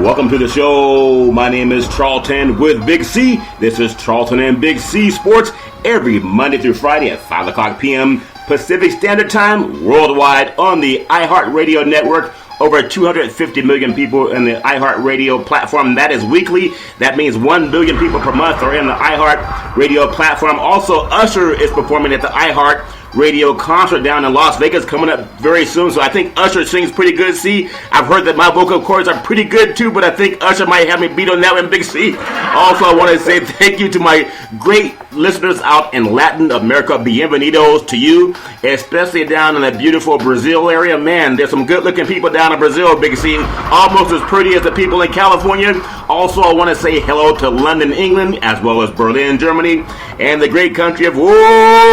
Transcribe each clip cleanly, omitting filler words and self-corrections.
Welcome to the show. My name is Charlton with Big C. This is Charlton and Big C Sports every Monday through Friday at 5 o'clock p.m. Pacific Standard Time worldwide on the iHeartRadio network. Over 250 million people in the iHeartRadio platform. That is weekly. That means 1 billion people per month are in the iHeartRadio platform. Also, Usher is performing at the iHeartRadio concert down in Las Vegas coming up very soon. So I think Usher sings pretty good. See, I've heard that my vocal cords are pretty good too, but I think Usher might have me beat on that one, Big C. Also, I want to say thank you to my great listeners out in Latin America. Bienvenidos to you, especially down in the beautiful Brazil area. Man, there's some good-looking people down in Brazil, Big C, almost as pretty as the people in California. Also, I want to say hello to London, England, as well as Berlin, Germany, and the great country of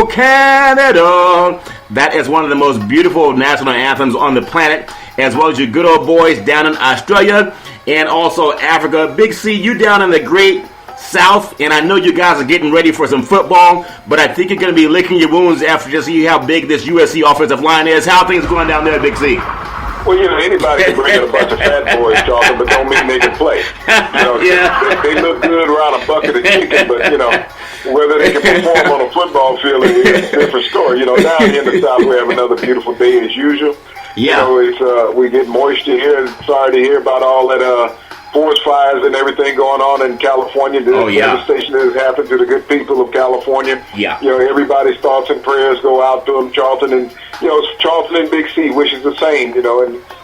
Canada. That is one of the most beautiful national anthems on the planet, as well as your good old boys down in Australia and also Africa. Big C, you down in the great South, and I know you guys are getting ready for some football, but I think you're going to be licking your wounds after just see how big this USC offensive line is. How are things going down there, Big C? Well, anybody can bring in a bunch of fat boys, Charlton, but don't mean they can play. They look good around a bucket of chicken, but, whether they can perform on a football field is a different story. Down here in the South, we have another beautiful day as usual. Yeah. We get moisture here. Sorry to hear about all that forest fires and everything going on in California. The devastation that has happened to the good people of California. Yeah. Everybody's thoughts and prayers go out to them, Charlton, and Charlton and Big C wishes the same.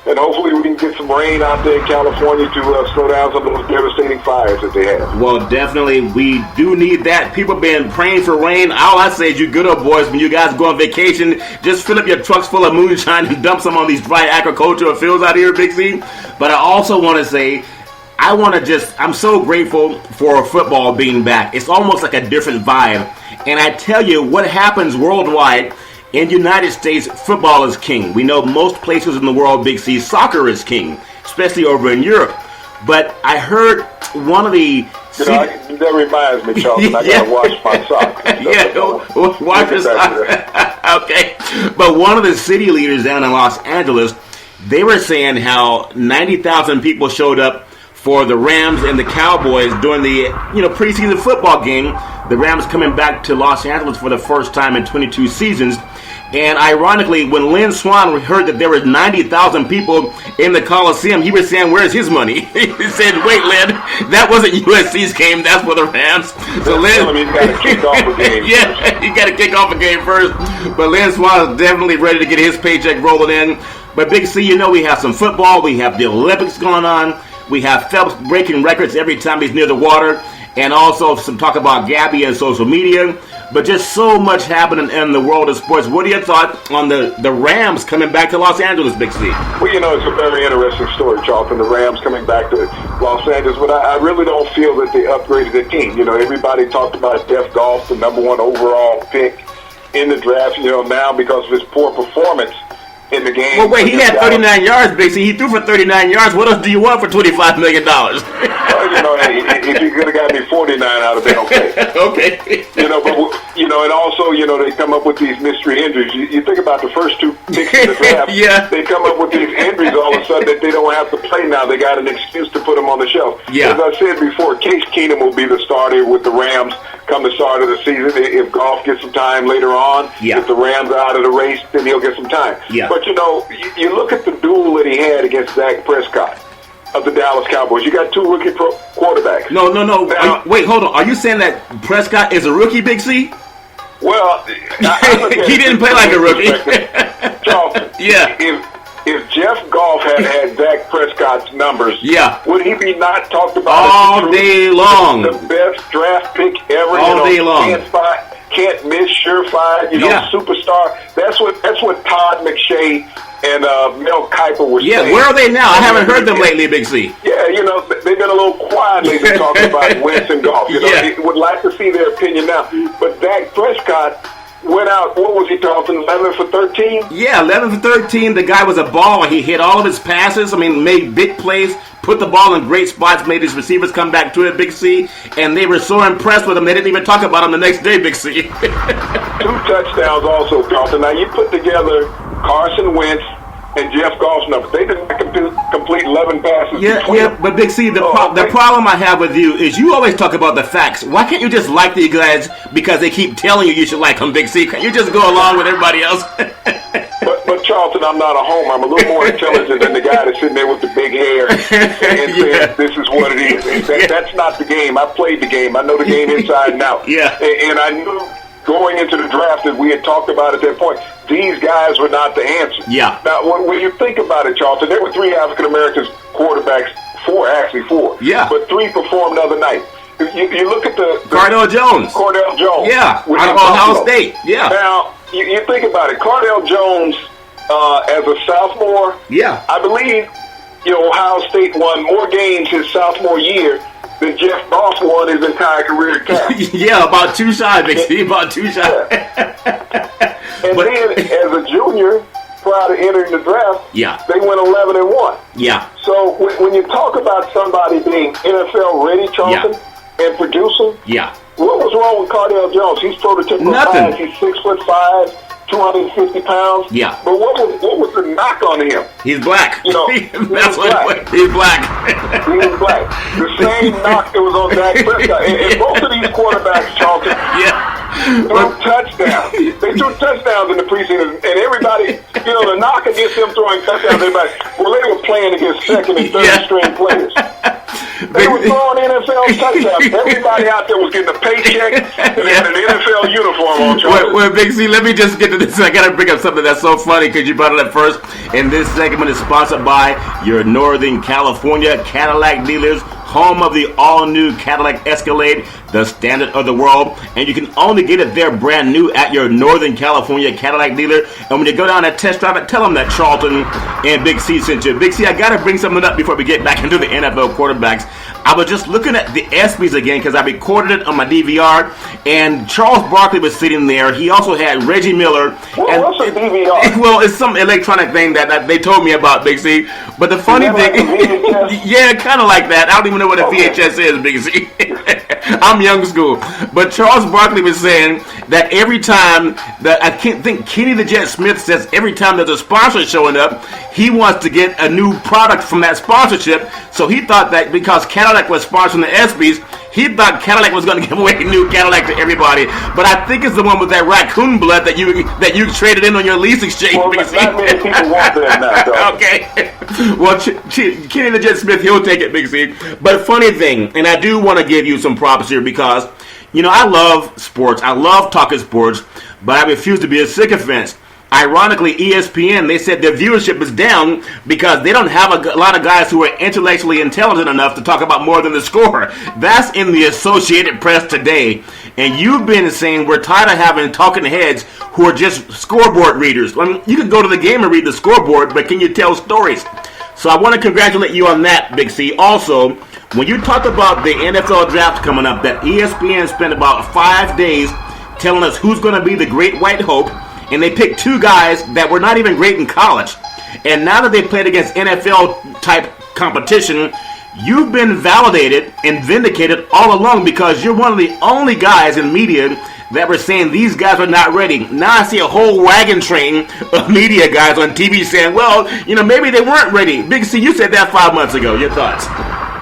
And hopefully we can get some rain out there in California to slow down some of those devastating fires that they have. Well, definitely, we do need that. People have been praying for rain. All I say is, you good old boys, when you guys go on vacation, just fill up your trucks full of moonshine and dump some on these dry agricultural fields out here, Big C. But I also want to say, I'm so grateful for football being back. It's almost like a different vibe. And I tell you, what happens worldwide, in the United States, football is king. We know most places in the world, Big C, soccer is king, especially over in Europe. But I heard one of the... that reminds me, Charlton, I got to watch my soccer. Watch your soccer. Okay. But one of the city leaders down in Los Angeles, they were saying how 90,000 people showed up for the Rams and the Cowboys during the preseason football game. The Rams coming back to Los Angeles for the first time in 22 seasons. And ironically, when Lynn Swann heard that there were 90,000 people in the Coliseum, he was saying, "Where's his money?" He said, "Wait, Lynn, that wasn't USC's game. That's for the Rams." So Lynn, he's got to kick off a game. Yeah, he got to kick off a game first. But Lynn Swann is definitely ready to get his paycheck rolling in. But Big C, we have some football. We have the Olympics going on. We have Phelps breaking records every time he's near the water. And also some talk about Gabby and social media. But just so much happening in the world of sports. What are your thoughts on the Rams coming back to Los Angeles, Big C? Well, it's a very interesting story, Charlton, the Rams coming back to Los Angeles. But I really don't feel that they upgraded the team. Everybody talked about Jeff Goff, the number one overall pick in the draft, now because of his poor performance in the game. Well, wait, he had 39 yards, Big C. He threw for 39 yards. What else do you want for $25 million? Well, if you could have got me 49, I'd have been okay. Okay. And also, they come up with these mystery injuries. You think about the first two picks in the draft. Yeah. They come up with these injuries all of a sudden that they don't have to play now. They got an excuse to put them on the shelf. Yeah. As I said before, Case Keenum will be the starter with the Rams come the start of the season. If Goff gets some time later on, if the Rams are out of the race, then he'll get some time. Yeah. But, you look at the duel that he had against Dak Prescott of the Dallas Cowboys. You got two rookie quarterbacks. No. Wait, hold on. Are you saying that Prescott is a rookie, Big C? Well, he didn't play like a rookie. Charlton, yeah. If Jeff Goff had Dak Prescott's numbers, would he be not talked about all day long? The best draft pick ever. All day long. Can't miss, surefire, superstar. That's what Todd McShay and Mel Kiper were saying. Yeah, where are they now? I haven't heard them lately, Big C. Yeah, they've been a little quiet lately talking about Wentz and Goff. They would like to see their opinion now. But Dak Prescott went out, what was he talking, 11 for 13? Yeah, 11 for 13. The guy was a baller. He hit all of his passes. Made big plays, put the ball in great spots, made his receivers come back to it, Big C. And they were so impressed with him, they didn't even talk about him the next day, Big C. 2 touchdowns also, Charlton. Now, you put together Carson Wentz and Jeff Goff's numbers. They did not complete 11 passes. Yeah, but Big C, the problem I have with you is you always talk about the facts. Why can't you just like these guys because they keep telling you should like them, Big C? Can't you just go along with everybody else? But Charlton, I'm not a homer. I'm a little more intelligent than the guy that's sitting there with the big hair and saying this is what it is. That's not the game. I played the game. I know the game inside and out. Yeah. And I knew going into the draft, as we had talked about at that point, these guys were not the answer. Yeah. Now, when you think about it, Charlton, there were 3 African-American quarterbacks, 4. Yeah. But 3 performed the other night. You look at the Cardell Jones. Yeah, out of Ohio State. Yeah. Now, you think about it. Cardell Jones, as a sophomore, I believe, Ohio State won more games his sophomore year than Jeff Goff won his entire career cap. Yeah, about 2 shots, Big C. About 2 shots. Yeah. And then, as a junior, prior to entering the draft, they went 11-1. Yeah. So when you talk about somebody being NFL ready, Charlton, and producing, what was wrong with Cardell Jones? He's prototypical size. He's 6'5", 250 pounds. Yeah. But what was the knock on him? He's black. That's what he's black. He was black. The same knock that was on Dak Prescott. And both of these quarterbacks, Charlton, threw touchdowns. They threw touchdowns in the preseason, and everybody, the knock against them throwing touchdowns, everybody, they were playing against second and third string players. They were throwing NFL touchdowns. Everybody out there was getting a paycheck and had an NFL uniform on, Charlton. Well, Big C, let me just get to this. I got to bring up something that's so funny because you brought it up first. And this segment is sponsored by your Northern California Cadillac dealers, home of the all-new Cadillac Escalade, the standard of the world. And you can only get it there brand new at your Northern California Cadillac dealer. And when you go down and test drive it, tell them that Charlton and Big C sent you. Big C, I got to bring something up before we get back into the NFL quarterbacks. I was just looking at the ESPYs again because I recorded it on my DVR, and Charles Barkley was sitting there. He also had Reggie Miller. What's a DVR? Well, it's some electronic thing that they told me about, Big C. But the funny thing, yeah, kind of like that. I don't even know what a VHS is, Big C. I'm young school. But Charles Barkley was saying that every time that I think Kenny the Jet Smith says every time there's a sponsor showing up, he wants to get a new product from that sponsorship. So he thought that because Cadillac was sponsoring the ESPYs, he thought Cadillac was going to give away a new Cadillac to everybody. But I think it's the one with that raccoon blood that you traded in on your lease exchange. Well, not many people want that now, though. Okay. Well, Kenny the Jet Smith, he'll take it, Big C. But funny thing, and I do want to give you some props here because, I love sports. I love talking sports, but I refuse to be a sycophant. Ironically, ESPN, they said their viewership is down because they don't have a lot of guys who are intellectually intelligent enough to talk about more than the score. That's in the Associated Press today. And you've been saying we're tired of having talking heads who are just scoreboard readers. I mean, you can go to the game and read the scoreboard, but can you tell stories? So I want to congratulate you on that, Big C. Also, when you talked about the NFL draft coming up, that ESPN spent about 5 days telling us who's going to be the great white hope, and they picked 2 guys that were not even great in college. And now that they played against NFL-type competition, you've been validated and vindicated all along because you're one of the only guys in media that were saying these guys are not ready. Now I see a whole wagon train of media guys on TV saying, well, maybe they weren't ready. Big C, you said that 5 months ago. Your thoughts?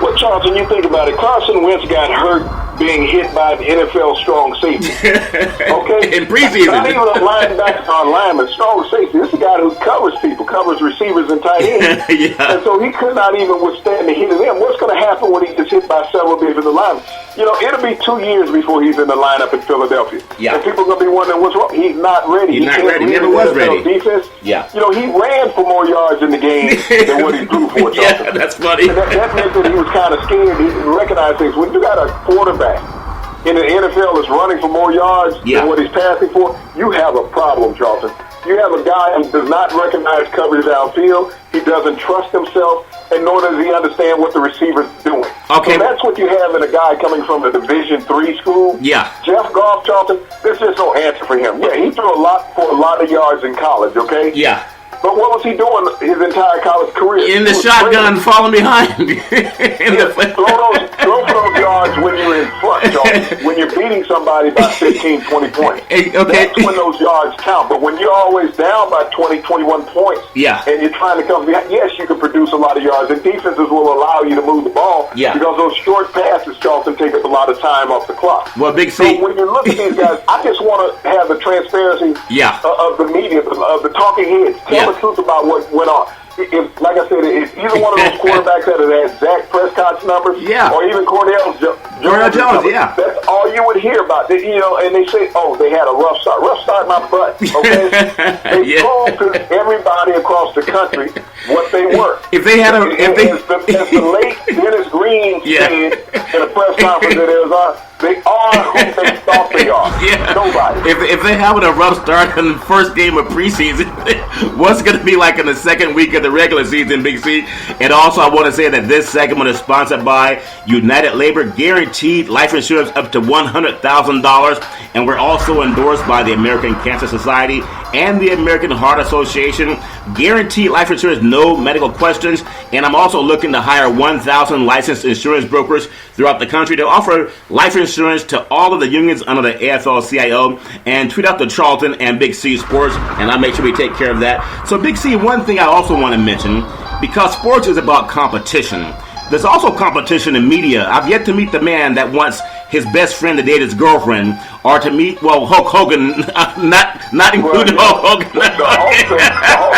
Well, Charlton, you think about it. Carson Wentz got hurt being hit by an NFL strong safety. Okay? In preseason. Not even a linebacker on lineman, strong safety. This is a guy who covers people, covers receivers and tight ends. And so he could not even withstand the hit of them. What's going to happen when he gets hit by several defensive linemen? It'll be 2 years before he's in the lineup in Philadelphia. And people are going to be wondering what's wrong. He's not ready. He's not ready. He never was ready. Defense. He ran for more yards in the game than what he threw for. Yeah, that's funny. And that meant that he was kind of scared. He didn't recognize things. When you got a quarterback in the NFL that's running for more yards than what he's passing for, you have a problem, Charlton. You have a guy who does not recognize coverage downfield. He doesn't trust himself, and nor does he understand what the receiver's doing. Okay. So that's what you have in a guy coming from a Division III school. Yeah. Jeff Goff, Charlton, there's just no answer for him. Yeah, he threw a lot of yards in college, okay? Yeah. But what was he doing his entire college career? In the shotgun, falling behind. Throw for those yards when you're in front, Charles. When you're beating somebody by 15, 20 points. Okay. That's when those yards count. But when you're always down by 20, 21 points, and you're trying to come behind, yes, you can produce a lot of yards. And defenses will allow you to move the ball because those short passes, Charlton, take up a lot of time off the clock. Well, Big C. So when you look at these guys, I just want to have the transparency of the media, of the talking heads. Tell the truth about what went on. If, like I said, if either one of those quarterbacks that had Dak Prescott's numbers, or even Cordell Jones, that's all you would hear about. And they say, "Oh, they had a rough start." Rough start, my butt. Okay, they proved to everybody across the country what they were. If they had as the late Dennis Green said in a press conference in Arizona, they are who they thought they are. Nobody. If they having a rough start in the first game of preseason, what's going to be like in the second week of the regular season, Big C? And also, I want to say that this segment is sponsored by United Labor, guaranteed life insurance up to $100,000. And we're also endorsed by the American Cancer Society and the American Heart Association. Guaranteed life insurance, no medical questions. And I'm also looking to hire 1,000 licensed insurance brokers throughout the country to offer life insurance to all of the unions under the AFL-CIO. And tweet out to Charlton and Big C Sports, and I'll make sure we take care of that. So, Big C, one thing I also want to mention, because sports is about competition, there's also competition in media. I've yet to meet the man that wants his best friend to date his girlfriend, or to meet, Hulk Hogan, not including Hulk Hogan. The Hulk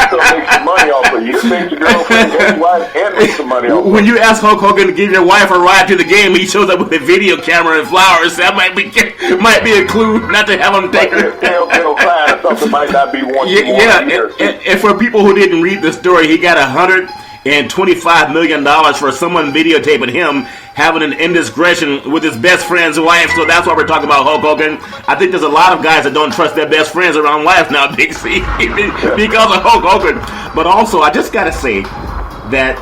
still makes some money off of you. You make your girlfriend and his wife and make some money off of you. When you ask Hulk Hogan to give your wife a ride to the game, he shows up with a video camera and flowers. That might be a clue not to have him take her. Telltale sign or something might not be one. And for people who didn't read the story, he got $125 million for someone videotaping him having an indiscretion with his best friend's wife. So that's why we're talking about Hulk Hogan. I think there's a lot of guys that don't trust their best friends around wives now, Big C, because of Hulk Hogan. But also, I just got to say that,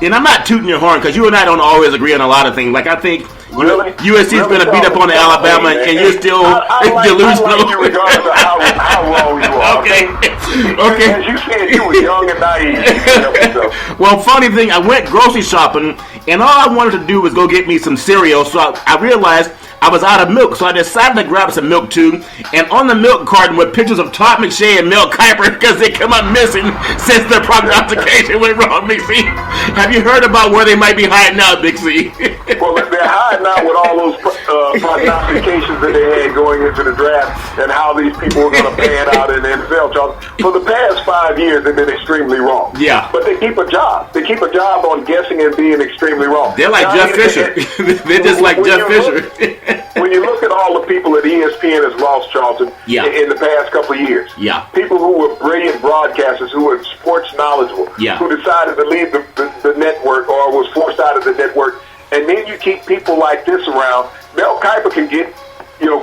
and I'm not tooting your horn because you and I don't always agree on a lot of things. Like, I think USC's going to beat up on Alabama, and you're still delusional. I like you regardless of how wrong you are. Okay. As you said, you were young and naive. Well, funny thing, I went grocery shopping, and all I wanted to do was go get me some cereal. So I realized I was out of milk, so I decided to grab some milk too. And on the milk carton were pictures of Todd McShay and Mel Kiper because they come up missing since their prognostication went wrong, Big C. Have you heard about where they might be hiding out, Big C? Well, they're hiding out with all those prognostications that they had going into the draft and how these people were going to pan out in the NFL. For the past 5 years, they've been extremely wrong. Yeah. But they keep a job. They keep a job on guessing and being extremely wrong. They're like Jeff Fisher. They're just like Jeff Fisher. When you look at all the people that ESPN has lost, Charlton, in the past couple of years, people who were brilliant broadcasters, who were sports knowledgeable, who decided to leave the network or was forced out of the network, and then you keep people like this around. Mel Kiper can get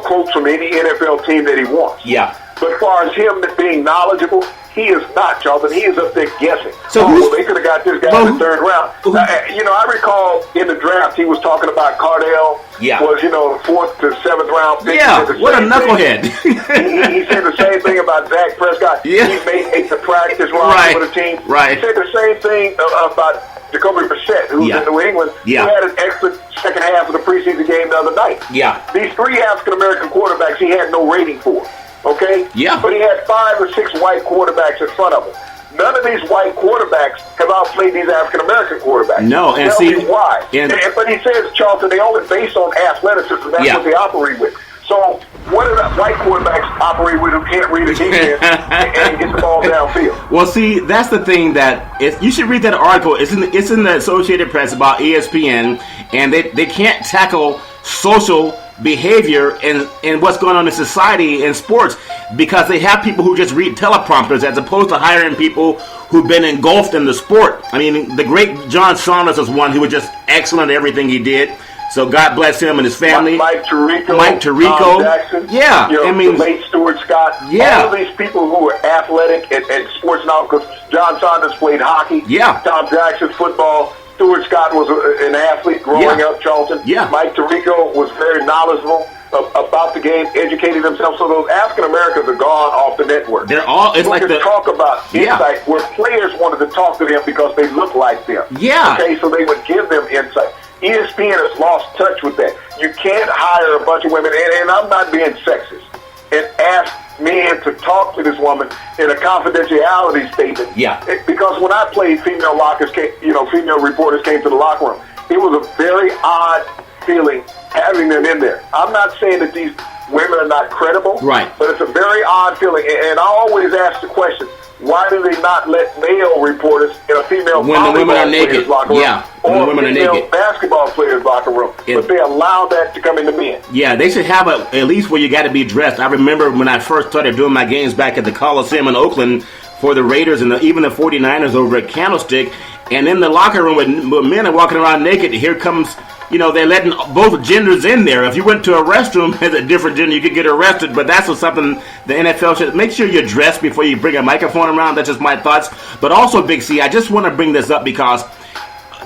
quotes from any NFL team that he wants. Yeah. But as far as him being knowledgeable, he is not, Charlton. He is up there guessing. So they could have got this guy in the third round. I recall in the draft he was talking about Cardell was, fourth to seventh round pick. Yeah, what a knucklehead. he said the same thing about Dak Prescott. Yeah. He may take the practice round with the team. Right. He said the same thing about Jacoby Brissett, who's in New England, who had an excellent second half of the preseason game the other night. Yeah. These three African-American quarterbacks he had no rating for. Okay? Yeah. But he had 5 or 6 white quarterbacks in front of him. None of these white quarterbacks have outplayed these African-American quarterbacks. No, and tell see me why. But he says, Charlton, they only based on athleticism. That's what they operate with. So what do the white quarterbacks operate with who can't read a defense and get the ball downfield? Well, see, that's the thing that you should read that article. It's in the Associated Press about ESPN, and they can't tackle social behavior and what's going on in society and sports because they have people who just read teleprompters as opposed to hiring people who've been engulfed in the sport. I mean, the great John Saunders was one who was just excellent at everything he did. So God bless him and his family. Mike Tirico. Tom Jackson. Yeah. The late Stuart Scott. Yeah. All of these people who were athletic and sports knowledge, because John Saunders played hockey. Yeah. Tom Jackson, football. Stuart Scott was an athlete growing up, Charlton. Yeah. Mike Tirico was very knowledgeable about the game, educating themselves. So those African Americans are gone off the network. They're all. It's we like can the talk about insight where players wanted to talk to them because they look like them. Yeah. Okay, so they would give them insight. ESPN has lost touch with that. You can't hire a bunch of women, and I'm not being sexist, and ask men to talk to this woman in a confidentiality statement. Yeah. Because when I played, female reporters came to the locker room. It was a very odd feeling having them in there. I'm not saying that these women are not credible, right? But it's a very odd feeling. And I always ask the question: why do they not let male reporters in a female when the women are naked? Locker room, yeah, when the women are naked. Basketball players' locker room, but they allow that to come into men. Yeah, they should have at least where you got to be dressed. I remember when I first started doing my games back at the Coliseum in Oakland for the Raiders and even the 49ers over at Candlestick, and in the locker room when men are walking around naked, here comes. They're letting both genders in there. If you went to a restroom as a different gender, you could get arrested. But that's something the NFL should make sure you're dressed before you bring a microphone around. That's just my thoughts. But also, Big C, I just want to bring this up because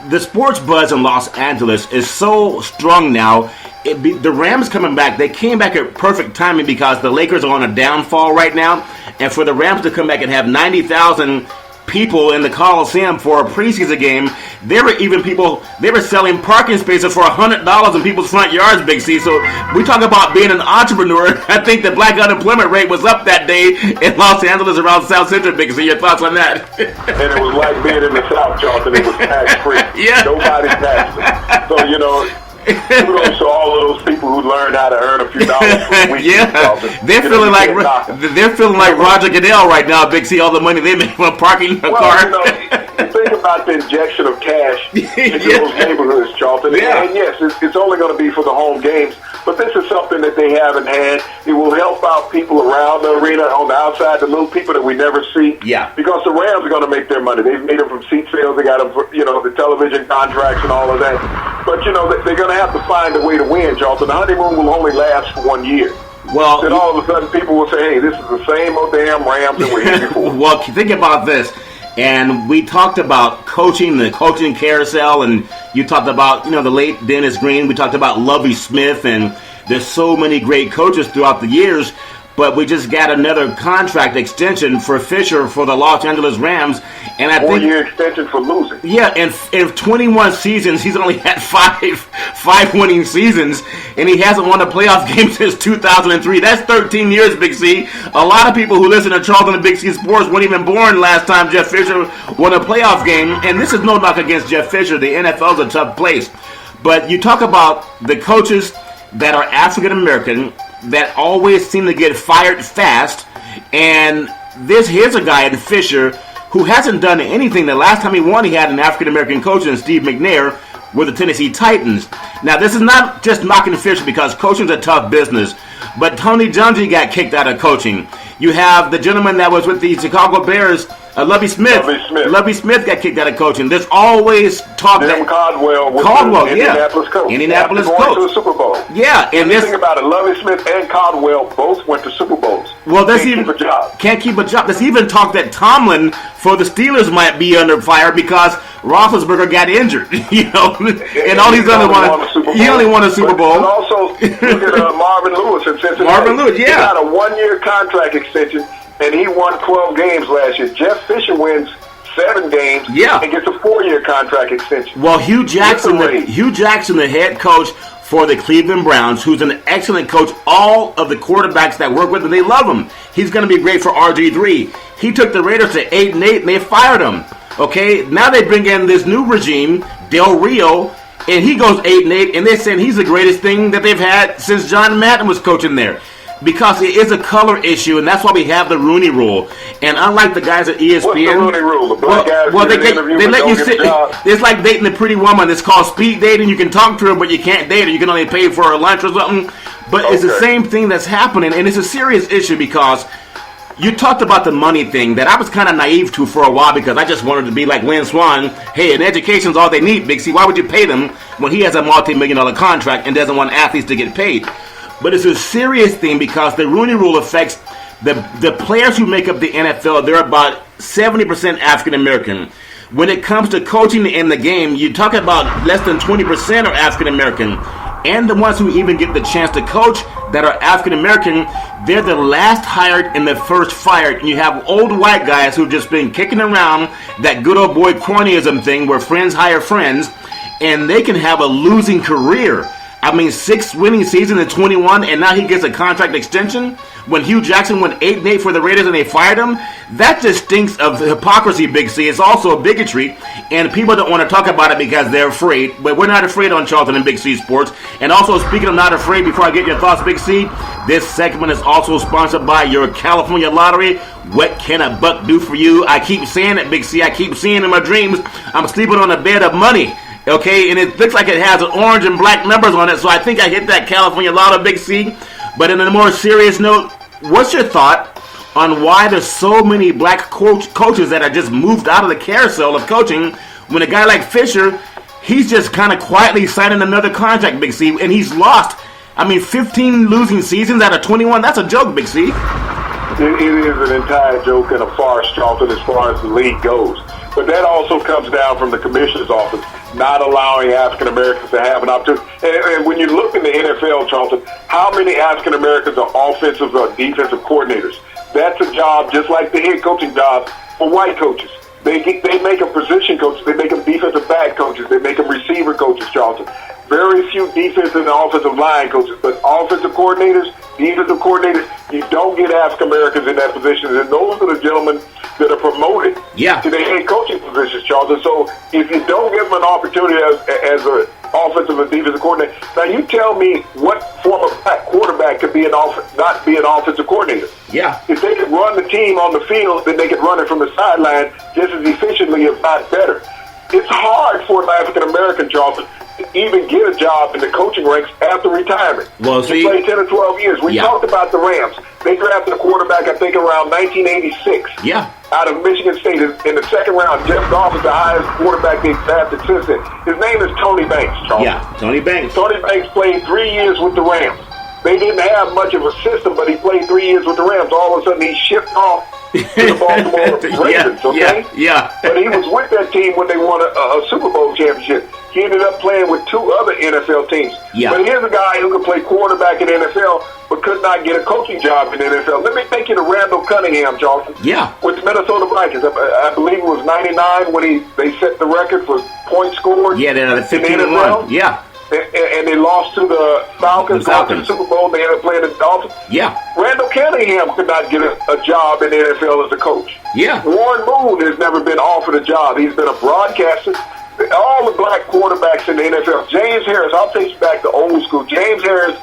the sports buzz in Los Angeles is so strong now. The Rams coming back, they came back at perfect timing because the Lakers are on a downfall right now. And for the Rams to come back and have 90,000 people in the Coliseum for a preseason game, there were selling parking spaces for $100 in people's front yards, Big C. So we talk about being an entrepreneur. I think the black unemployment rate was up that day in Los Angeles around South Central, Big C. Your thoughts on that? And it was like being in the South, Charlton. It was tax-free. Yeah. Nobody's taxing. So, kudos to all of those people who learned how to earn a few dollars for a week. Yeah, they're feeling like Roger Goodell right now, Big C. All the money they make from parking a car. Think about the injection of cash into those neighborhoods, Charlton. Yeah. And yes, it's only going to be for the home games, but this is something that they haven't had. It will help out people around the arena, on the outside, the little people that we never see. Yeah. Because the Rams are going to make their money. They've made them from seat sales. They got them for, the television contracts and all of that. But, they're going to have to find a way to win, Charlton. The honeymoon will only last for 1 year. Well, then all of a sudden people will say, hey, this is the same old damn Rams that we're here before. Well, think about this. And we talked about coaching, the coaching carousel, and you talked about, the late Dennis Green. We talked about Lovie Smith, and there's so many great coaches throughout the years. But we just got another contract extension for Fisher for the Los Angeles Rams. And I think 4-year extension for losing. Yeah, and in 21 seasons, he's only had five winning seasons, and he hasn't won a playoff game since 2003. That's 13 years, Big C. A lot of people who listen to Charlton and Big C Sports weren't even born last time Jeff Fisher won a playoff game. And this is no knock against Jeff Fisher. The NFL's a tough place. But you talk about the coaches that are African American that always seem to get fired fast, and here's a guy in Fisher who hasn't done anything. The last time he won, he had an African-American coach in Steve McNair with the Tennessee Titans. Now, this is not just knocking Fisher because coaching's a tough business, but Tony Dungy got kicked out of coaching. You have the gentleman that was with the Chicago Bears, Lovie Smith. Lovie Smith got kicked out of coaching. There's always talk that Caldwell was the Indianapolis coach. Indianapolis coach. Going to the Super Bowl. Yeah, and think about it. Lovie Smith and Caldwell both went to Super Bowls. Well, can't keep a job. There's even talk that Tomlin for the Steelers might be under fire because Roethlisberger got injured. And all these other ones. He only won a Super Bowl. And also look at Marvin Lewis in Cincinnati. Marvin Lewis, yeah. He got a 1-year contract extension, and he won 12 games last year. Jeff Fisher wins 7 games and gets a 4-year contract extension. Well, Hugh Jackson, the head coach for the Cleveland Browns, who's an excellent coach. All of the quarterbacks that work with him, they love him. He's going to be great for RG3. He took the Raiders to 8-8, and they fired him. Okay, now they bring in this new regime, Del Rio, and he goes 8-8, and they're saying he's the greatest thing that they've had since John Madden was coaching there. Because it is a color issue, and that's why we have the Rooney Rule. And unlike the guys at ESPN, what's the Rooney Rule? The black guys they let you sit. It's like dating a pretty woman. It's called speed dating. You can talk to her, but you can't date her. You can only pay for her lunch or something. But it's the same thing that's happening, and it's a serious issue because you talked about the money thing that I was kind of naive to for a while because I just wanted to be like Lynn Swann. Hey, and education's all they need, Big C. Why would you pay them when he has a multi-million-dollar contract and doesn't want athletes to get paid? But it's a serious thing because the Rooney Rule affects the players who make up the NFL. They're about 70% African American. When it comes to coaching in the game, you talk about less than 20% are African American. and the ones who even get the chance to coach that are African American, they're the last hired and the first fired. And you have old white guys who've just been kicking around that good old boy cronyism thing where friends hire friends, and they can have a losing career. I mean, 6 winning seasons in 21, and now he gets a contract extension when Hugh Jackson went 8-8 for the Raiders and they fired him. That just stinks of hypocrisy, Big C. It's also a bigotry, and people don't want to talk about it because they're afraid. But we're not afraid on Charlton and Big C Sports. And also, speaking of not afraid, before I get your thoughts, Big C, this segment is also sponsored by your California Lottery. What can a buck do for you? I keep saying it, Big C. I keep seeing in my dreams I'm sleeping on a bed of money. Okay, and it looks like it has orange and black numbers on it, so I think I hit that California Lotto, Big C. But in a more serious note, what's your thought on why there's so many black coaches that are just moved out of the carousel of coaching when a guy like Fisher, he's just kind of quietly signing another contract, Big C, and he's lost. I mean, 15 losing seasons out of 21, that's a joke, Big C. It is an entire joke and a farce, Charlton, as far as the league goes. But that also comes down from the commissioner's office not allowing African Americans to have an opportunity. And when you look in the NFL, Charlton, how many African Americans are offensive or defensive coordinators? That's a job just like the head coaching job for white coaches. They make them position coaches. They make them defensive back coaches. They make them receiver coaches, Charlton. Very few defensive and offensive line coaches, but offensive coordinators, defensive coordinators, you don't get African Americans in that position. And those are the gentlemen that are promoted to the head coaching positions, Charlton. So if you don't give them an opportunity as an offensive and defensive coordinator, now you tell me what former black quarterback could be not be an offensive coordinator. Yeah. If they could run the team on the field, then they could run it from the sideline just as efficiently, if not better. It's hard for an African American, Charlton, to even get a job in the coaching ranks after retirement. Well, see, he played 10 or 12 years. We talked about the Rams. They drafted a quarterback, I think, around 1986. Yeah. Out of Michigan State. In the second round, Jeff Goff is the highest quarterback they've drafted since then. His name is Tony Banks, Charles. Yeah, Tony Banks. Tony Banks played 3 years with the Rams. They didn't have much of a system, but he played 3 years with the Rams. All of a sudden, he shipped off to the Baltimore Ravens, okay? Yeah. But he was with that team when they won a Super Bowl championship. He ended up playing with 2 other NFL teams. Yeah. But here's a guy who could play quarterback in the NFL, but could not get a coaching job in the NFL. Let me take you to Randall Cunningham, Charlton. Yeah. With the Minnesota Vikings. I believe it was 99 when they set the record for points scored. Yeah, they're 15 and 1. Yeah. And they lost to the Falcons. Got to the Super Bowl. They ended up playing the Dolphins. Yeah. Randall Cunningham could not get a job in the NFL as a coach. Yeah. Warren Moon has never been offered a job. He's been a broadcaster. All the black quarterbacks in the NFL. James Harris, I'll take you back to old school. James Harris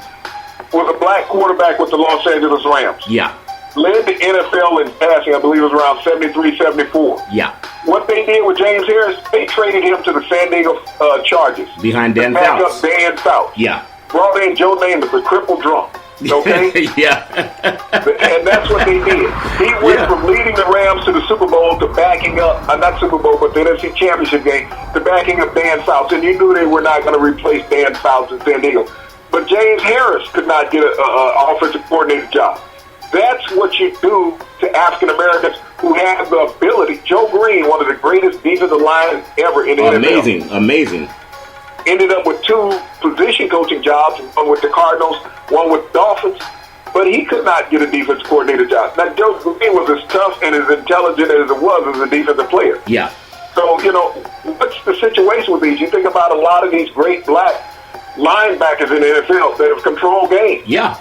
was a black quarterback with the Los Angeles Rams. Yeah. Led the NFL in passing, I believe it was around 73, 74. Yeah. What they did with James Harris, they traded him to the San Diego Chargers. Behind Dan Back Fouts. up Dan Fouts. Yeah. Brought in Joe Namath, the crippled drunk. Okay? Yeah. And that's what they did. He went from leading the Rams to the Super Bowl to backing up, not Super Bowl, but the NFC Championship game, to backing up Dan Fouts. And you knew they were not going to replace Dan Fouts in San Diego. But James Harris could not get an offensive coordinator job. That's what you do to African Americans who have the ability. Joe Green, one of the greatest defensive linemen ever in the NFL. Amazing. Ended up with 2 position coaching jobs, one with the Cardinals, one with the Dolphins, but he could not get a defense coordinator job. Now, Joe Green was as tough and as intelligent as it was as a defensive player. Yeah. So, what's the situation with these? You think about a lot of these great black linebackers in the NFL that have controlled games. Yeah.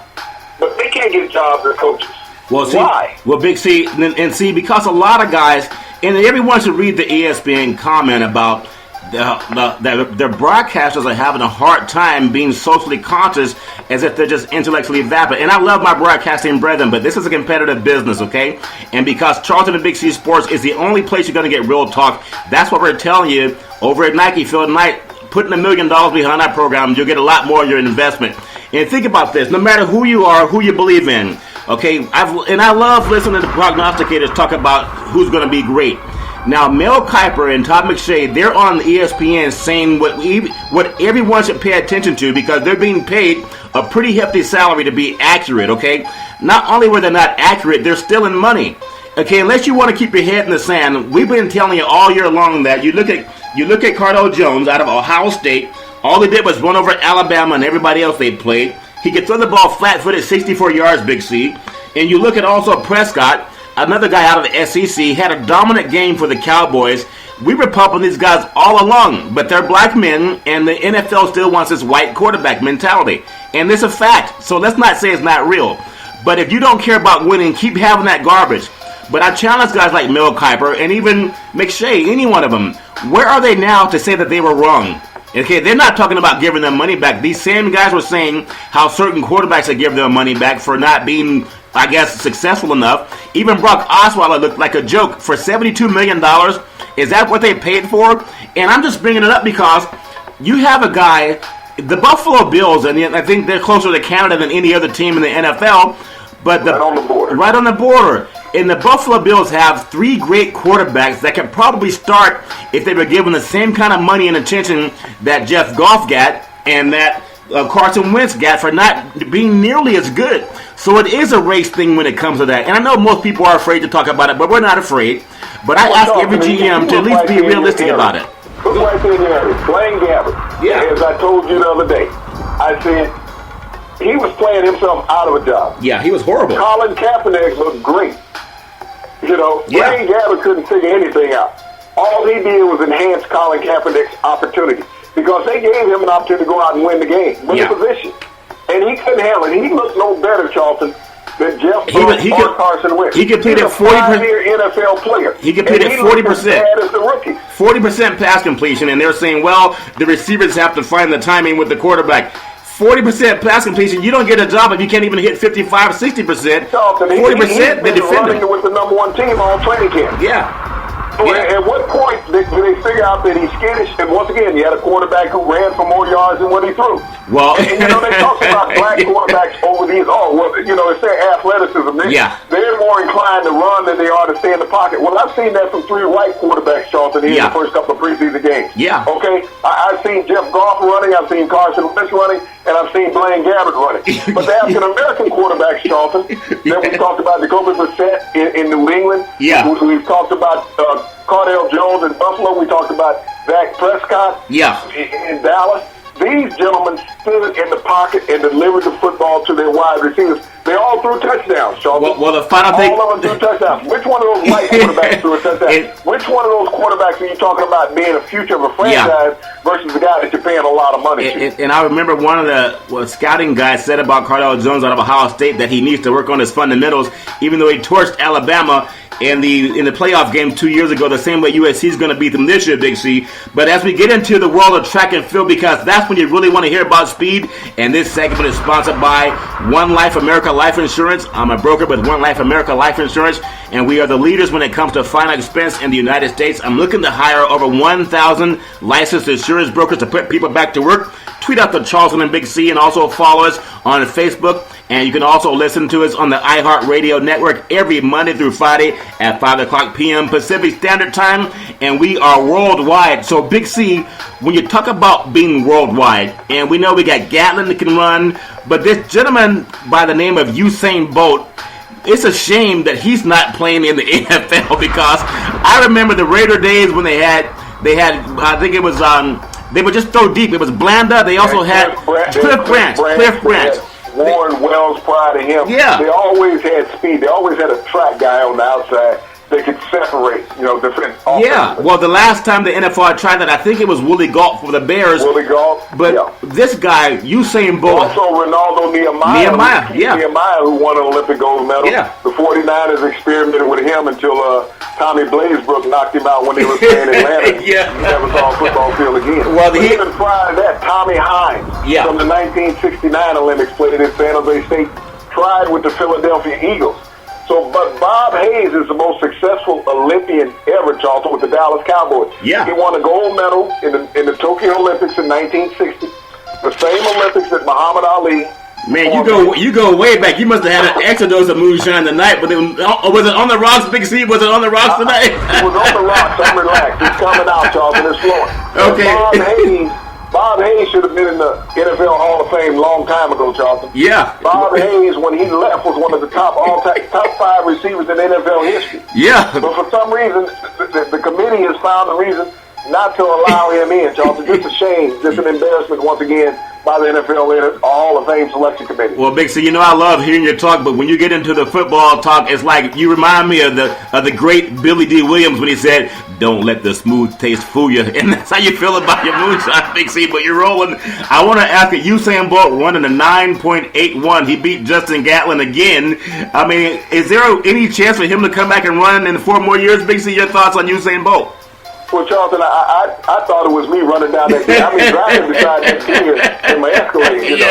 But they can't get jobs as coaches. Well, see, why? Well, Big C, and see, because a lot of guys, and everyone should read the ESPN comment about their broadcasters are having a hard time being socially conscious as if they're just intellectually vapid. And I love my broadcasting brethren, but this is a competitive business, okay? And because Charlton and Big C Sports is the only place you're going to get real talk, that's what we're telling you over at Nike Field Night. Putting $1 million behind that program, you'll get a lot more of your investment. And think about this, no matter who you are, who you believe in, okay? I love listening to the prognosticators talk about who's going to be great. Now, Mel Kiper and Todd McShay, they're on ESPN saying what everyone should pay attention to because they're being paid a pretty hefty salary to be accurate, okay? Not only were they not accurate, they're stealing money. Okay, unless you want to keep your head in the sand, we've been telling you all year long that you look at Cardale Jones out of Ohio State All he did was run over Alabama and everybody else they played. He could throw the ball flat-footed 64 yards, Big C. And you look at also Prescott, another guy out of the SEC, had a dominant game for the Cowboys. We were pumping these guys all along, but they're black men, and the NFL still wants this white quarterback mentality. And this is a fact, so let's not say it's not real. But if you don't care about winning, keep having that garbage. But I challenge guys like Mel Kiper and even McShay, any one of them. Where are they now to say that they were wrong? Okay, they're not talking about giving them money back. These same guys were saying how certain quarterbacks had given them money back for not being, I guess, successful enough. Even Brock Osweiler looked like a joke. For $72 million, is that what they paid for? And I'm just bringing it up because you have a guy, the Buffalo Bills, and I think they're closer to Canada than any other team in the NFL. But right on the border. Right on the border. And the Buffalo Bills have 3 great quarterbacks that could probably start if they were given the same kind of money and attention that Jeff Goff got and that Carson Wentz got for not being nearly as good. So it is a race thing when it comes to that. And I know most people are afraid to talk about it, but we're not afraid. But I ask every GM to at least be realistic about it. Look right there in the area. Blaine Gabbert. Yeah. As I told you the other day, I said he was playing himself out of a job. Yeah, he was horrible. Colin Kaepernick looked great. You know, yeah. Blaine Gabbert couldn't figure anything out. All he did was enhance Colin Kaepernick's opportunity because they gave him an opportunity to go out and win the game, win the position. And he couldn't handle it. He looked no better, Charlton, than Jeff or Carson Wentz. He completed 40%. He's a 5-year NFL player. He completed 40%. As the rookie. 40% pass completion, and they're saying, well, the receivers have to find the timing with the quarterback. 40% pass completion. You don't get a job if you can't even hit 55, 60%. 40%, they defend him. With the number 1 team all training camp. Yeah. At what point did they figure out that he's skittish? And once again, you had a quarterback who ran for more yards than what he threw. Well, and you know, they talk about black quarterbacks over these. Oh, well, you know, it's their athleticism. They're more inclined to run than they are to stay in the pocket. Well, I've seen that from 3 white quarterbacks, Charlton, in the first couple of preseason games. Yeah. Okay? I've seen Jeff Goff running. I've seen Carson Wentz running. And I've seen Blaine Gabbert running. But the African-American quarterbacks, Charlton, that we talked about, Jacoby Brissett in New England. Yeah. We've talked about Cardale Jones in Buffalo. We talked about Dak Prescott in Dallas. These gentlemen stood in the pocket and delivered the football to their wide receivers. They all threw touchdowns, Charlton. Well, the final thing... All of them threw touchdowns. Which one of those white quarterbacks threw a touchdown? Which one of those quarterbacks are you talking about being a future of a franchise versus the guy that you're paying a lot of money to? And I remember one of the scouting guys said about Cardale Jones out of Ohio State that he needs to work on his fundamentals, even though he torched Alabama in the playoff game 2 years ago, the same way USC is going to beat them this year, Big C. But as we get into the world of track and field, because that's when you really want to hear about speed, and this segment is sponsored by One Life America Life Insurance. I'm a broker with One Life America Life Insurance, and we are the leaders when it comes to final expense in the United States. I'm looking to hire over 1,000 licensed insurance brokers to put people back to work. Tweet out the Charlton and Big C, and also follow us on Facebook. And you can also listen to us on the iHeartRadio network every Monday through Friday at 5 o'clock p.m. Pacific Standard Time. And we are worldwide. So, Big C, when you talk about being worldwide, and we know we got Gatlin that can run, but this gentleman by the name of Usain Bolt, it's a shame that he's not playing in the NFL because I remember the Raider days when they had I think it was, they would just throw deep. It was Blanda. They also had Cliff Branch. Warren Wells prior to him. Yeah. They always had speed. They always had a track guy on the outside that could separate, defense. Yeah. Well, the last time the NFL tried that, I think it was Willie Gault for the Bears. Willie Gault. But this guy, Usain Bolt. Also, Ronaldo Nehemiah, who won an Olympic gold medal. Yeah. The 49ers experimented with him until Tommy Blazebrook knocked him out when they were playing in Atlanta. He never saw a football field again. Well, even prior to that, Tommy Hines from the 1969 Olympics played in San Jose State, tried with the Philadelphia Eagles. So, but Bob Hayes is the most successful Olympian ever, Charlton, with the Dallas Cowboys. Yeah. He won a gold medal in the Tokyo Olympics in 1960, the same Olympics that Muhammad Ali. Man, you go way back. You must have had an extra dose of moonshine tonight. But was it on the rocks, Big C? Was it on the rocks tonight? It was on the rocks. I'm relaxed. It's coming out, Charlton. It's flowing. Okay. Bob Hayes should have been in the NFL Hall of Fame long time ago, Charlton. Yeah. Bob Hayes, when he left, was one of the top 5 receivers in NFL history. Yeah. But for some reason, the committee has found the reason not to allow him in, Charlton. Just a shame, just an embarrassment once again by the NFL Hall of Fame selection committee. Well, Big C, I love hearing your talk, but when you get into the football talk, it's like you remind me of the great Billy D. Williams when he said, "Don't let the smooth taste fool you," and that's how you feel about your moonshine, Big C. But you're rolling. I want to ask you, Usain Bolt running a 9.81. He beat Justin Gatlin again. I mean, is there any chance for him to come back and run in 4 more years, Big C? Your thoughts on Usain Bolt? Well, Charlton, I thought it was me running down that day. I mean, driving beside that deer in my Escalade, you know.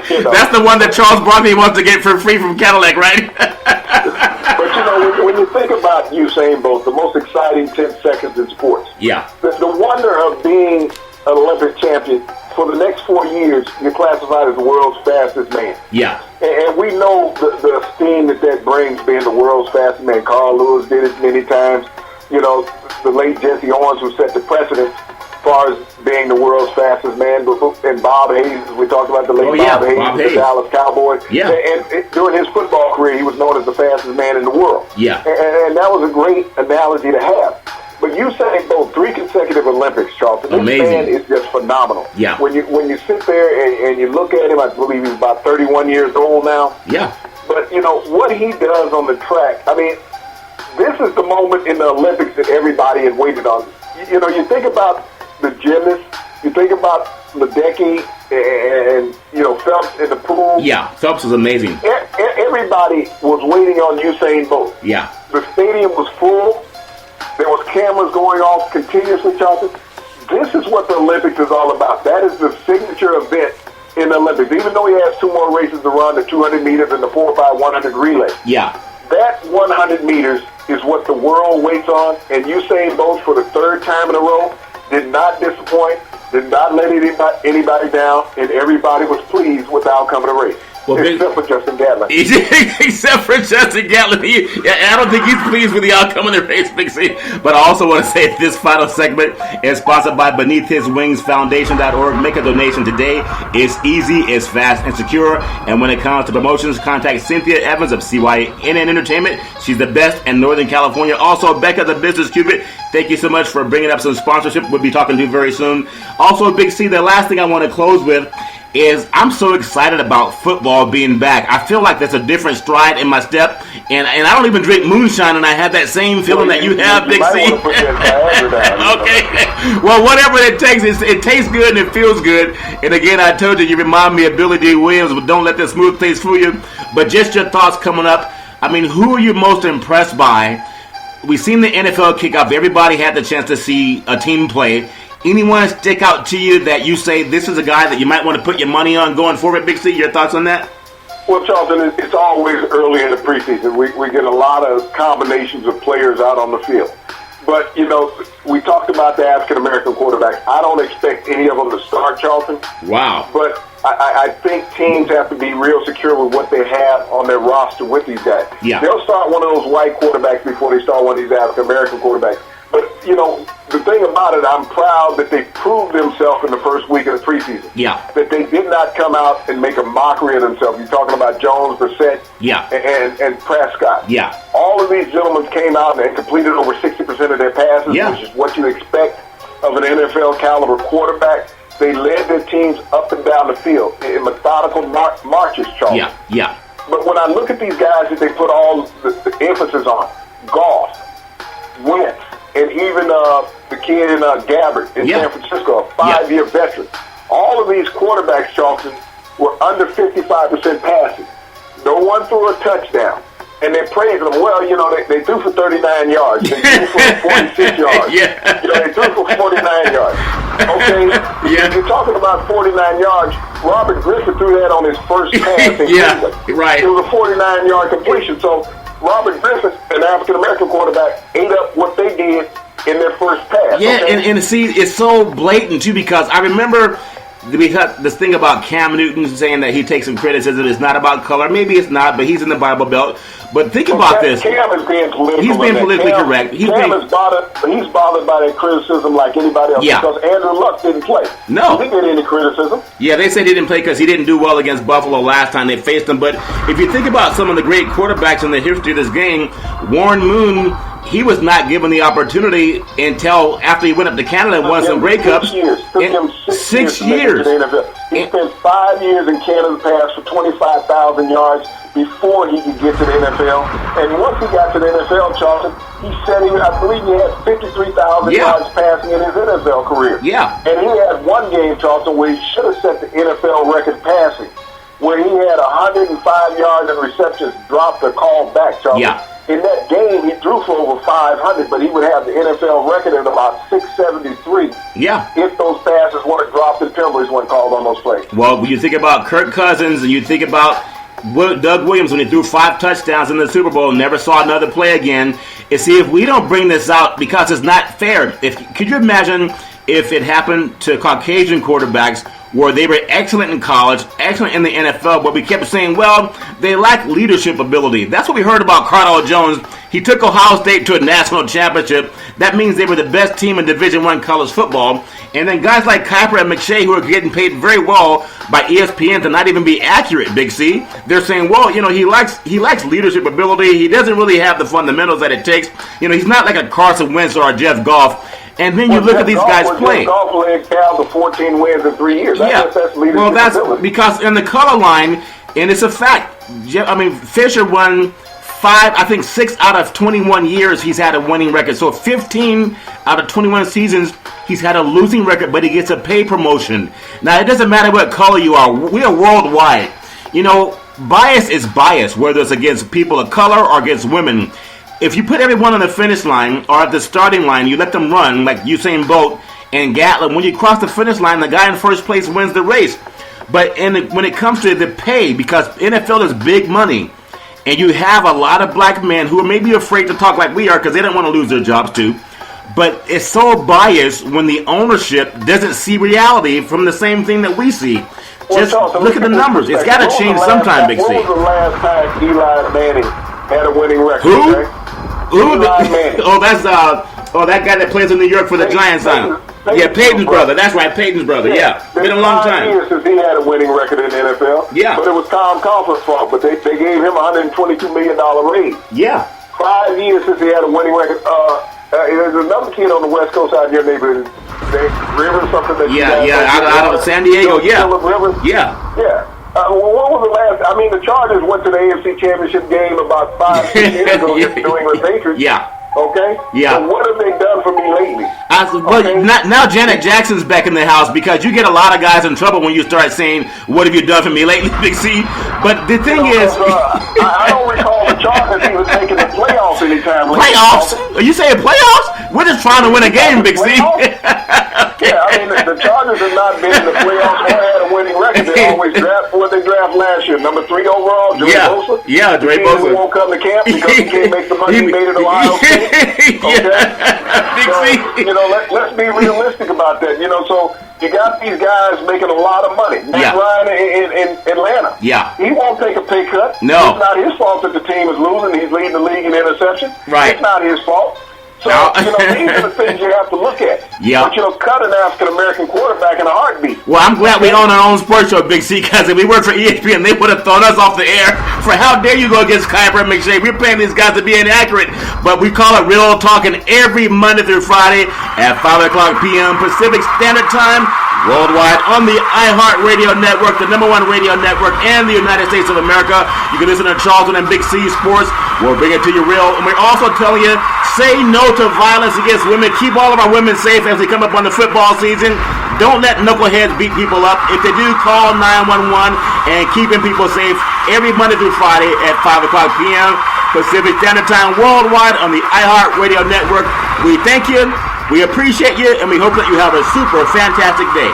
You know. That's the one that Charles Barkley wants to get for free from Cadillac, right? But, when you think about Usain Bolt, the most exciting 10 seconds in sports. Yeah. The wonder of being an Olympic champion, for the next 4 years, you're classified as the world's fastest man. Yeah. And we know the esteem that brings, being the world's fastest man. Carl Lewis did it many times. You know, the late Jesse Owens, who set the precedent as far as being the world's fastest man, and Bob Hayes, we talked about the late Bob Hayes, the Dallas Cowboy. Yeah. And during his football career, he was known as the fastest man in the world. Yeah. And that was a great analogy to have. But Usain Bolt, 3 consecutive Olympics, Charlton. This man is just phenomenal. Yeah. When you sit there and you look at him, I believe he's about 31 years old now. Yeah. But, what he does on the track, I mean, this is the moment in the Olympics that everybody had waited on. You think about the gymnasts, you think about Ledecky and Phelps in the pool. Yeah, Phelps was amazing. Everybody was waiting on Usain Bolt. Yeah. The stadium was full. There was cameras going off continuously, Charlton. This is what the Olympics is all about. That is the signature event in the Olympics. Even though he has 2 more races to run, the 200 meters and the 4x100 relay. Yeah. That 100 meters is what the world waits on, and Usain Bolt, for the 3rd time in a row, did not disappoint, did not let anybody down, and everybody was pleased with the outcome of the race. Well, except for Justin Gatlin. Except for Justin Gatlin. I don't think he's pleased with the outcome of the race, Big C. But I also want to say this final segment is sponsored by Beneath His Wings Foundation.org. Make a donation today. It's easy, it's fast, and secure. And when it comes to promotions, contact Cynthia Evans of CYNN Entertainment. She's the best in Northern California. Also, Becca, the Business Cupid. Thank you so much for bringing up some sponsorship. We'll be talking to you very soon. Also, Big C, the last thing I want to close with is I'm so excited about football being back. I feel like there's a different stride in my step, and I don't even drink moonshine, and I have that same feeling that you have, Big C. Okay. Well, whatever it takes, it tastes good and it feels good. And again, I told you remind me of Billy D. Williams, but don't let the smooth taste fool you. But just your thoughts coming up. I mean, who are you most impressed by? We've seen the NFL kickoff. Everybody had the chance to see a team play. Anyone stick out to you that you say this is a guy that you might want to put your money on going forward, Big C? Your thoughts on that? Well, Charlton, it's always early in the preseason. We get a lot of combinations of players out on the field. But, we talked about the African-American quarterbacks. I don't expect any of them to start, Charlton. Wow. But I think teams have to be real secure with what they have on their roster with these guys. Yeah. They'll start one of those white quarterbacks before they start one of these African-American quarterbacks. But, the thing about it, I'm proud that they proved themselves in the first week of the preseason. Yeah. That they did not come out and make a mockery of themselves. You're talking about Jones, Brissett, and Prescott. Yeah. All of these gentlemen came out and completed over 60% of their passes, which is what you expect of an NFL caliber quarterback. They led their teams up and down the field in methodical marches, Charles. Yeah. But when I look at these guys that they put all the emphasis on, Goff, Wentz, and even the kid in Gabbard in San Francisco, a 5-year veteran. All of these quarterbacks, Charlton, were under 55% passing. No one threw a touchdown. And they're praising them. Well, they threw for 39 yards. They threw for 46 yards. They threw for 49 yards. Okay? You're talking about 49 yards. Robert Griffin threw that on his first pass in Cleveland. Right. It was a 49-yard completion. So Robert Griffin, an African-American quarterback, ate up what they did in their first pass. Yeah, okay? and see, it's so blatant, too, because I remember we had this thing about Cam Newton saying that he takes some criticism. It's not about color. Maybe it's not, but he's in the Bible Belt. But think about this. Cam is being political. He's being politically correct. He's bothered by that criticism like anybody else because Andrew Luck didn't play. No. He didn't get any criticism. Yeah, they said he didn't play because he didn't do well against Buffalo last time they faced him. But if you think about some of the great quarterbacks in the history of this game, Warren Moon, he was not given the opportunity until after he went up to Canada and won some Grey Cups. Took him 6 years to make it to the NFL. He spent 5 years in Canada, passed for 25,000 yards before he could get to the NFL. And once he got to the NFL, Charlton, he said I believe he had 53,000 yards passing in his NFL career. Yeah. And he had one game, Charlton, where he should have set the NFL record passing, where he had 105 yards and receptions, dropped or called back, Charlton. Yeah. In that game, he threw for over 500, but he would have the NFL record at about 673. Yeah. If those passes weren't dropped and penalties weren't called on those plays. Well, when you think about Kirk Cousins and you think about Doug Williams when he threw 5 touchdowns in the Super Bowl, never saw another play again. And see, if we don't bring this out, because it's not fair. Could you imagine if it happened to Caucasian quarterbacks where they were excellent in college, excellent in the NFL, but we kept saying, well, they lack leadership ability. That's what we heard about Cardale Jones. He took Ohio State to a national championship. That means they were the best team in Division I college football. And then guys like Kiper and McShay, who are getting paid very well by ESPN to not even be accurate, Big C, they're saying, well, he lacks leadership ability. He doesn't really have the fundamentals that it takes. He's not like a Carson Wentz or a Jeff Goff. And then you look at these guys play. Jeff Goff led Cal to 14 wins in 3 years. That's leadership well, that's ability. Because in the color line, and it's a fact. Fisher won 6 out of 21 years he's had a winning record. So 15 out of 21 seasons he's had a losing record, but he gets a pay promotion. Now, it doesn't matter what color you are. We are worldwide. Bias is bias, whether it's against people of color or against women. If you put everyone on the finish line or at the starting line, you let them run like Usain Bolt and Gatlin. When you cross the finish line, the guy in first place wins the race. But when it comes to the pay, because NFL is big money, and you have a lot of black men who are maybe afraid to talk like we are because they don't want to lose their jobs too. But it's so biased when the ownership doesn't see reality from the same thing that we see. Just look at the numbers. It's got to change sometime, Big C. When was the last time Eli Manning had a winning record? Who? Okay? Eli Manning. That's that guy that plays in New York for the Giants. Peyton's brother. That's right, Peyton's brother. Yeah. Been a long time. 5 years since he had a winning record in the NFL. Yeah. But it was Tom Coughlin's fault. But they gave him a $122 million raise. Yeah. 5 years since he had a winning record. There's another kid on the West Coast out in your neighborhood. Rivers, something that out of San Diego. Yeah. Phillip Rivers. Yeah. What was the last? The Chargers went to the AFC Championship game about 5 years ago against the New England Patriots. Yeah. Okay? Yeah. So what have they done for me lately? Now Janet Jackson's back in the house because you get a lot of guys in trouble when you start saying, what have you done for me lately, Big C? But the thing is... I don't recall the Chargers even making the playoffs anytime lately. Playoffs? Are you saying playoffs? We're just trying to win a game, Big C. The Chargers have not been in the playoffs or had a winning record. They always draft what they draft last year. Number 3 overall, Dre Bosa. Yeah, Dre Bosa. He won't come to camp because he can't make the money he made at Ohio State. Okay? Let's be realistic about that. So you got these guys making a lot of money. Matt Ryan in Atlanta. Yeah. He won't take a pay cut. No. It's not his fault that the team is losing. He's leading the league in interception. Right. It's not his fault. So, these are the things you have to look at. Yeah. But, cut an African-American quarterback in a heartbeat. Well, I'm glad we own our own sports show, Big C, because if we worked for ESPN, they would have thrown us off the air for how dare you go against Kiper and McShay. We're paying these guys to be inaccurate. But we call it Real Talking every Monday through Friday at 5 o'clock p.m. Pacific Standard Time, worldwide on the iHeart Radio Network, the #1 radio network in the United States of America. You can listen to Charlton and Big C Sports. We'll bring it to you real. And we're also telling you, say no to violence against women. Keep all of our women safe as they come up on the football season. Don't let knuckleheads beat people up. If they do, call 911 and keeping people safe every Monday through Friday at 5 o'clock p.m. Pacific Standard Time, worldwide on the iHeart Radio Network. We thank you, we appreciate you, and we hope that you have a super fantastic day.